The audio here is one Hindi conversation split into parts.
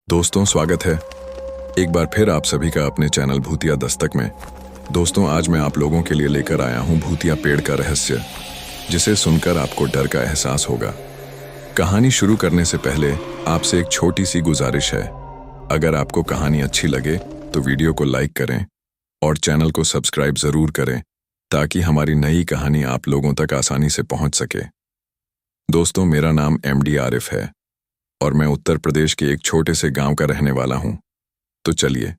दोस्तों, स्वागत है एक बार फिर आप सभी का अपने चैनल भूतिया दस्तक में। दोस्तों, आज मैं आप लोगों के लिए लेकर आया हूं भूतिया पेड़ का रहस्य, जिसे सुनकर आपको डर का एहसास होगा। कहानी शुरू करने से पहले आपसे एक छोटी सी गुजारिश है। अगर आपको कहानी अच्छी लगे तो वीडियो को लाइक करें और चैनल को सब्सक्राइब जरूर करें, ताकि हमारी नई कहानी आप लोगों तक आसानी से पहुंच सके। दोस्तों, मेरा नाम MD आरिफ है और मैं उत्तर प्रदेश के एक छोटे से गांव का रहने वाला हूं। तो चलिए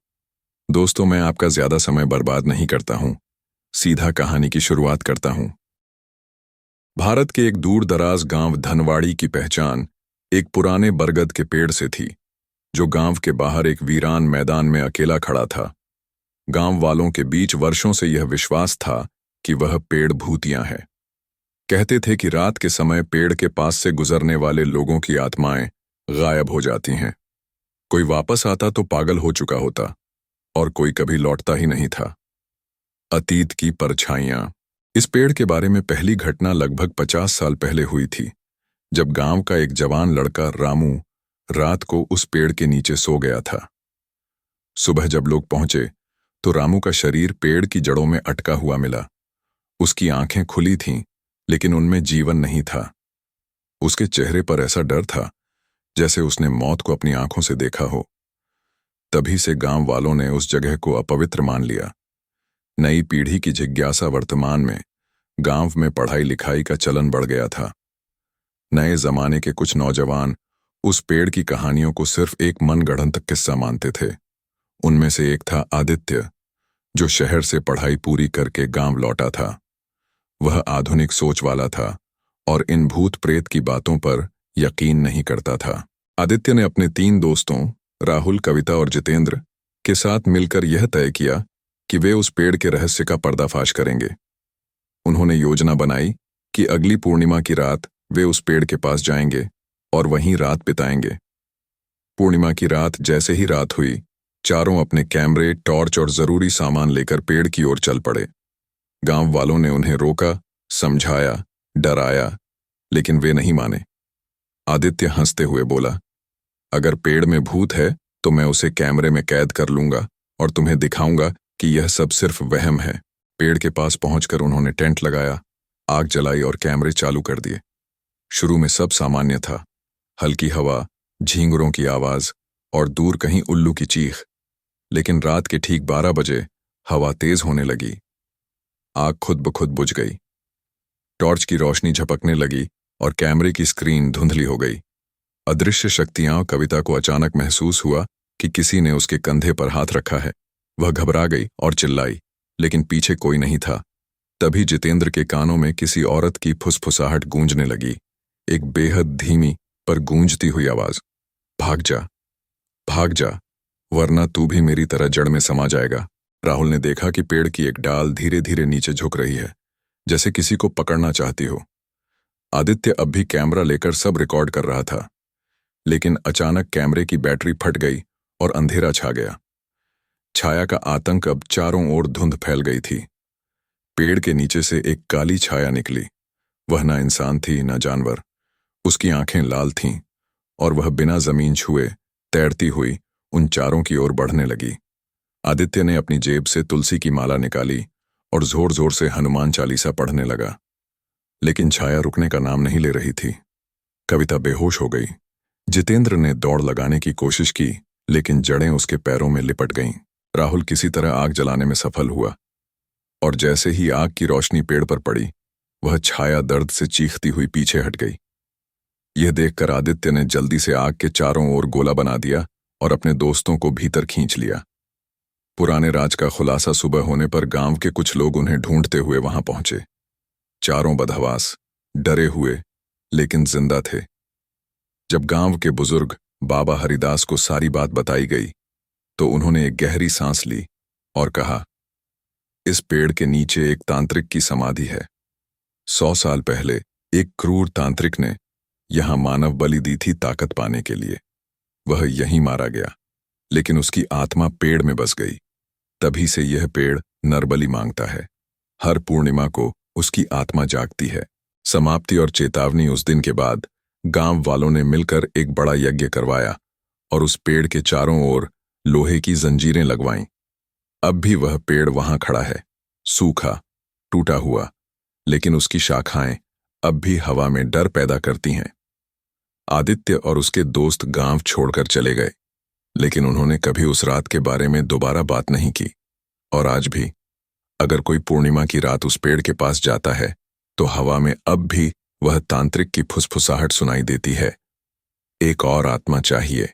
दोस्तों, मैं आपका ज्यादा समय बर्बाद नहीं करता हूं, सीधा कहानी की शुरुआत करता हूं। भारत के एक दूर दराज गांव धनवाड़ी की पहचान एक पुराने बरगद के पेड़ से थी, जो गांव के बाहर एक वीरान मैदान में अकेला खड़ा था। गांव वालों के बीच वर्षों से यह विश्वास था कि वह पेड़ भूतिया है। कहते थे कि रात के समय पेड़ के पास से गुजरने वाले लोगों की आत्माएं गायब हो जाती हैं। कोई वापस आता तो पागल हो चुका होता और कोई कभी लौटता ही नहीं था। अतीत की परछाइयां। इस पेड़ के बारे में पहली घटना लगभग 50 साल पहले हुई थी, जब गांव का एक जवान लड़का रामू रात को उस पेड़ के नीचे सो गया था। सुबह जब लोग पहुंचे तो रामू का शरीर पेड़ की जड़ों में अटका हुआ मिला। उसकी आंखें खुली थीं, लेकिन उनमें जीवन नहीं था। उसके चेहरे पर ऐसा डर था जैसे उसने मौत को अपनी आंखों से देखा हो। तभी से गांव वालों ने उस जगह को अपवित्र मान लिया। नई पीढ़ी की जिज्ञासा वर्तमान में गांव में पढ़ाई लिखाई का चलन बढ़ गया था। नए जमाने के कुछ नौजवान उस पेड़ की कहानियों को सिर्फ एक मनगढ़ंत किस्सा मानते थे। उनमें से एक था आदित्य, जो शहर से पढ़ाई पूरी करके गांव लौटा था। वह आधुनिक सोच वाला था और इन भूत प्रेत की बातों पर यकीन नहीं करता था। आदित्य ने अपने 3 दोस्तों राहुल, कविता और जितेंद्र के साथ मिलकर यह तय किया कि वे उस पेड़ के रहस्य का पर्दाफाश करेंगे। उन्होंने योजना बनाई कि अगली पूर्णिमा की रात वे उस पेड़ के पास जाएंगे और वहीं रात बिताएंगे। पूर्णिमा की रात जैसे ही रात हुई, चारों अपने कैमरे, टॉर्च और जरूरी सामान लेकर पेड़ की ओर चल पड़े। गांव वालों ने उन्हें रोका, समझाया, डराया, लेकिन वे नहीं माने। आदित्य हंसते हुए बोला, अगर पेड़ में भूत है तो मैं उसे कैमरे में कैद कर लूंगा और तुम्हें दिखाऊंगा कि यह सब सिर्फ वहम है। पेड़ के पास पहुंचकर उन्होंने टेंट लगाया, आग जलाई और कैमरे चालू कर दिए। शुरू में सब सामान्य था, हल्की हवा, झींगुरों की आवाज और दूर कहीं उल्लू की चीख। लेकिन रात के ठीक 12 बजे हवा तेज होने लगी। आग खुद ब खुद बुझ गई। टॉर्च की रोशनी झपकने लगी और कैमरे की स्क्रीन धुंधली हो गई। अदृश्य शक्तियां कविता को अचानक महसूस हुआ कि किसी ने उसके कंधे पर हाथ रखा है। वह घबरा गई और चिल्लाई, लेकिन पीछे कोई नहीं था। तभी जितेंद्र के कानों में किसी औरत की फुसफुसाहट गूंजने लगी, एक बेहद धीमी पर गूंजती हुई आवाज, भाग जा, वरना तू भी मेरी तरह जड़ में समा जाएगा। राहुल ने देखा कि पेड़ की एक डाल धीरे धीरे नीचे झुक रही है, जैसे किसी को पकड़ना चाहती हो। आदित्य अब भी कैमरा लेकर सब रिकॉर्ड कर रहा था, लेकिन अचानक कैमरे की बैटरी फट गई और अंधेरा छा गया। छाया का आतंक अब चारों ओर धुंध फैल गई थी। पेड़ के नीचे से एक काली छाया निकली। वह न इंसान थी न जानवर। उसकी आंखें लाल थीं और वह बिना जमीन छुए तैरती हुई उन चारों की ओर बढ़ने लगी। आदित्य ने अपनी जेब से तुलसी की माला निकाली और जोर जोर से हनुमान चालीसा पढ़ने लगा, लेकिन छाया रुकने का नाम नहीं ले रही थी। कविता बेहोश हो गई। जितेंद्र ने दौड़ लगाने की कोशिश की, लेकिन जड़ें उसके पैरों में लिपट गईं। राहुल किसी तरह आग जलाने में सफल हुआ, और जैसे ही आग की रोशनी पेड़ पर पड़ी, वह छाया दर्द से चीखती हुई पीछे हट गई। यह देखकर आदित्य ने जल्दी से आग के चारों ओर गोला बना दिया और अपने दोस्तों को भीतर खींच लिया। पुराने राज का खुलासा सुबह होने पर गांव के कुछ लोग उन्हें ढूंढते हुए वहां पहुंचे। चारों बदहवास, डरे हुए, लेकिन जिंदा थे। जब गांव के बुजुर्ग बाबा हरिदास को सारी बात बताई गई, तो उन्होंने एक गहरी सांस ली और कहा, इस पेड़ के नीचे एक तांत्रिक की समाधि है। 100 साल पहले एक क्रूर तांत्रिक ने यहां मानव बलि दी थी ताकत पाने के लिए। वह यहीं मारा गया, लेकिन उसकी आत्मा पेड़ में बस गई। तभी से यह पेड़ नरबलि मांगता है। हर पूर्णिमा को उसकी आत्मा जागती है। समाप्ति और चेतावनी। उस दिन के बाद गांव वालों ने मिलकर एक बड़ा यज्ञ करवाया और उस पेड़ के चारों ओर लोहे की जंजीरें लगवाईं। अब भी वह पेड़ वहां खड़ा है, सूखा, टूटा हुआ, लेकिन उसकी शाखाएं अब भी हवा में डर पैदा करती हैं। आदित्य और उसके दोस्त गांव छोड़कर चले गए, लेकिन उन्होंने कभी उस रात के बारे में दोबारा बात नहीं की। और आज भी अगर कोई पूर्णिमा की रात उस पेड़ के पास जाता है तो हवा में अब भी वह तांत्रिक की फुसफुसाहट सुनाई देती है, एक और आत्मा चाहिए।